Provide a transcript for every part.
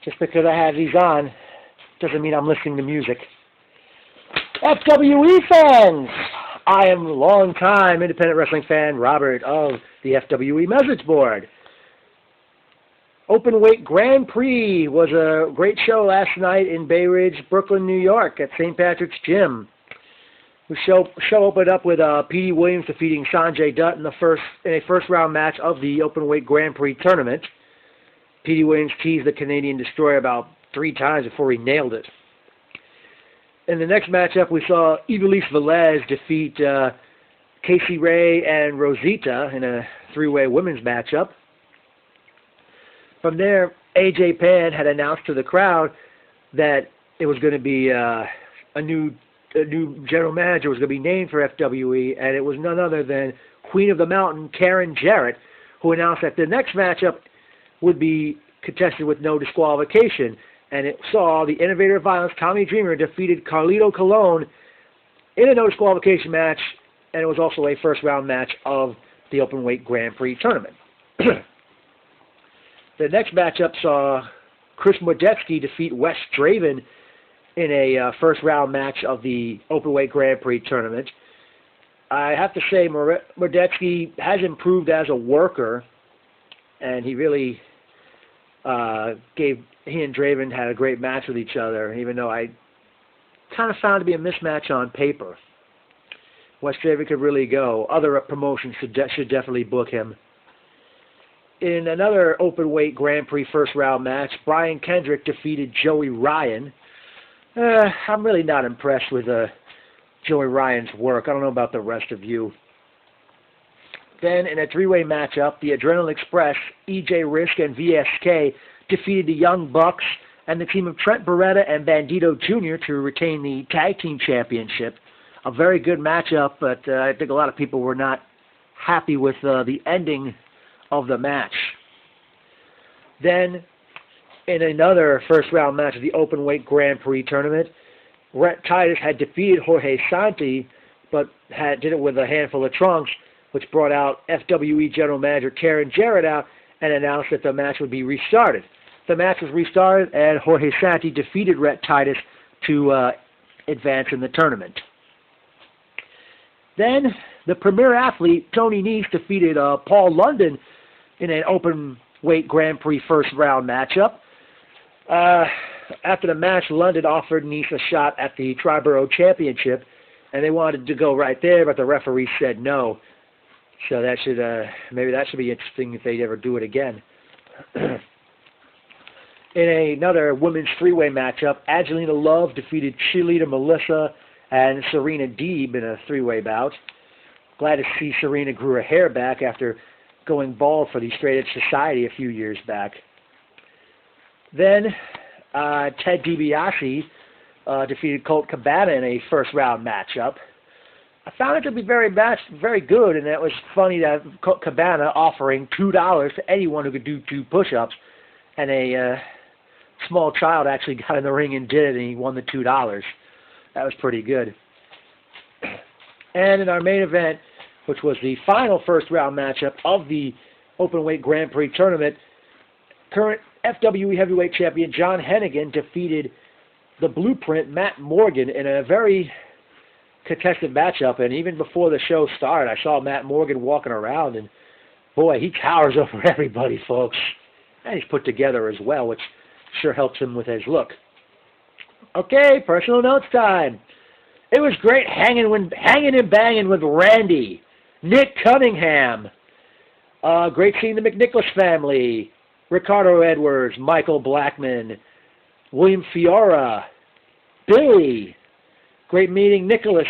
Just because I have these on doesn't mean I'm listening to music. FWE fans! I am a long-time independent wrestling fan, Robert, of the FWE message board. Openweight Grand Prix was a great show last night in Bay Ridge, Brooklyn, New York at St. Patrick's Gym. The show opened up with P.D. Williams defeating Sanjay Dutt in a first-round match of the Openweight Grand Prix tournament. P.D. Williams teased the Canadian Destroyer about 3 times before he nailed it. In the next matchup, we saw Ivelisse Velez defeat Casey Ray and Rosita in a 3-way women's matchup. From there, AJ Pan had announced to the crowd that it was going to be a new general manager was going to be named for FWE, and it was none other than Queen of the Mountain, Karen Jarrett, who announced that the next matchup would be contested with no disqualification. And it saw the Innovator of Violence, Tommy Dreamer, defeated Carlito Colon in a no disqualification match, and it was also a first-round match of the Openweight Grand Prix tournament. The next matchup saw Chris Modetsky defeat Wes Draven in a first-round match of the Openweight Grand Prix tournament. I have to say, Modetsky has improved as a worker, and he really he and Draven had a great match with each other, even though I kind of found it to be a mismatch on paper. Wes Draven could really go. Other promotions should definitely book him. In another Openweight Grand Prix first-round match, Brian Kendrick defeated Joey Ryan. I'm really not impressed with Joey Ryan's work. I don't know about the rest of you. Then, in a 3-way matchup, the Adrenaline Express, EJ Risk, and VSK defeated the Young Bucks and the team of Trent Beretta and Bandito Jr. to retain the Tag Team Championship. A very good matchup, but I think a lot of people were not happy with the ending of the match. Then, in another first-round match of the Openweight Grand Prix tournament, Rhett Titus had defeated Jorge Santi, but did it with a handful of trunks, which brought out FWE General Manager Karen Jarrett out and announced that the match would be restarted. The match was restarted, and Jorge Santi defeated Rhett Titus to advance in the tournament. Then, the premier athlete, Tony Nese, defeated Paul London in an Openweight Grand Prix first-round matchup. After the match, London offered Nese a shot at the Triborough Championship, and they wanted to go right there, but the referee said no. So that should maybe that should be interesting if they ever do it again. In another women's 3-way matchup, Angelina Love defeated cheerleader Melissa and Serena Deeb in a 3-way bout. Glad to see Serena grew her hair back after going bald for the Straight Edge Society a few years back. Then Ted DiBiase defeated Colt Cabana in a first-round matchup. I found it to be very good, and it was funny that Cabana offering $2 to anyone who could do 2 push-ups, and a small child actually got in the ring and did it, and he won the $2. That was pretty good. And in our main event, which was the final first-round matchup of the Openweight Grand Prix tournament, current FWE Heavyweight Champion John Hennigan defeated the Blueprint Matt Morgan in a very contested matchup, and even before the show started, I saw Matt Morgan walking around, and boy, he towers over everybody, folks. And he's put together as well, which sure helps him with his look. Okay, personal notes time. It was great hanging and banging with Randy, Nick Cunningham. Great seeing the McNicholas family, Ricardo Edwards, Michael Blackman, William Fiora, Billy. Great meeting Nicholas.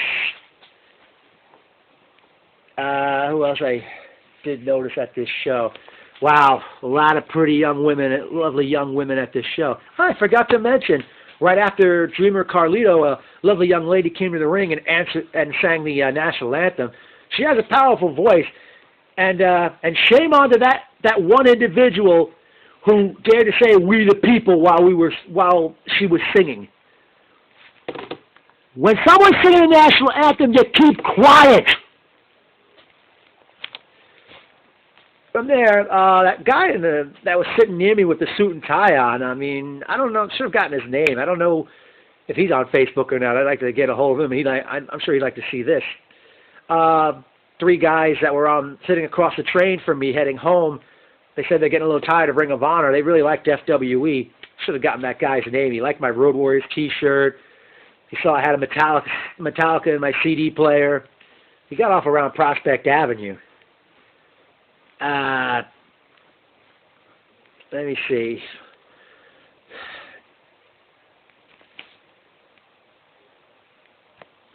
Who else I did notice at this show? Wow, a lot of pretty young women, lovely young women at this show. I forgot to mention, right after Dreamer Carlito, a lovely young lady came to the ring and sang the national anthem. She has a powerful voice, and shame on to that one individual who dared to say "We the People" while she was singing. When someone's singing the national anthem, you keep quiet. from there, that guy that was sitting near me with the suit and tie on, I mean, I don't know, should have gotten his name. I don't know if he's on Facebook or not. I'd like to get a hold of him. I'm sure he'd like to see this. Three guys that were sitting across the train from me heading home, they said they're getting a little tired of Ring of Honor. They really liked FWE. Should have gotten that guy's name. He liked my Road Warriors t-shirt. He saw I had a Metallica in my CD player. He got off around Prospect Avenue. Let me see.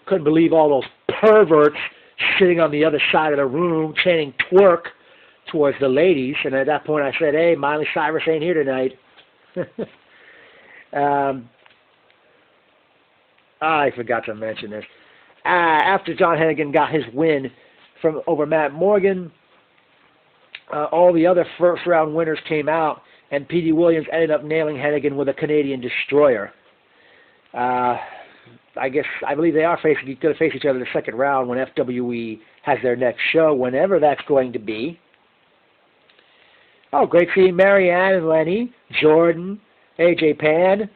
Couldn't believe all those perverts sitting on the other side of the room chanting twerk towards the ladies. And at that point I said, hey, Miley Cyrus ain't here tonight. I forgot to mention this. After John Hennigan got his win over Matt Morgan, all the other first-round winners came out, and Petey Williams ended up nailing Hennigan with a Canadian Destroyer. I believe they are going to face each other in the second round when FWE has their next show, whenever that's going to be. Oh, great seeing Marianne and Lenny, Jordan, AJ Pan.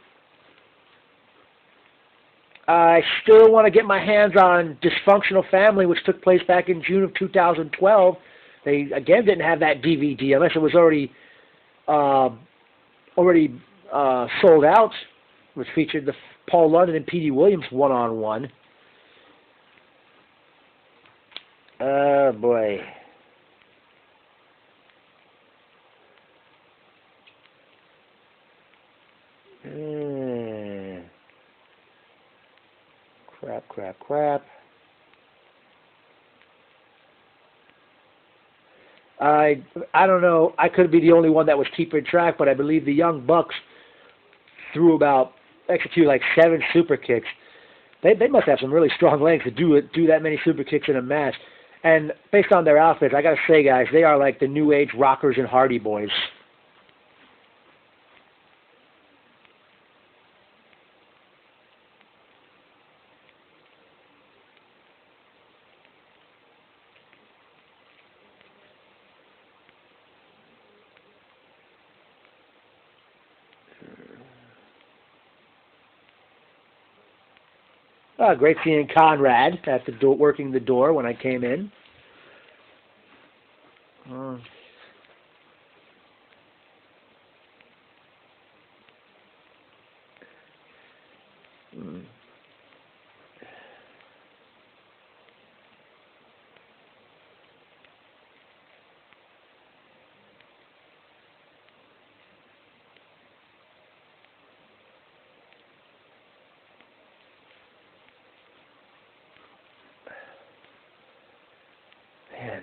I still want to get my hands on Dysfunctional Family, which took place back in June of 2012. They, again, didn't have that DVD unless it was already sold out, which featured the Paul London and Petey Williams one-on-one. Oh, boy. Crap. I don't know. I could be the only one that was keeping track, but I believe the Young Bucks executed like 7 super kicks. They must have some really strong legs to do that many super kicks in a match. And based on their outfits, I gotta say, guys, they are like the New Age Rockers and Hardy Boys. Great seeing Conrad at the door, working the door when I came in. Man.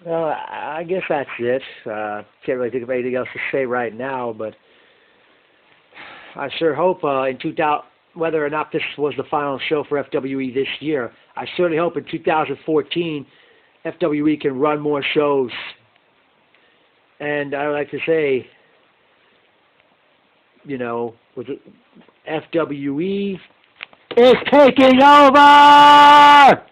Well, I guess that's it. Can't really think of anything else to say right now, but I sure hope whether or not this was the final show for FWE this year, I certainly hope in 2014 FWE can run more shows. And I would like to say, with FWE is taking over!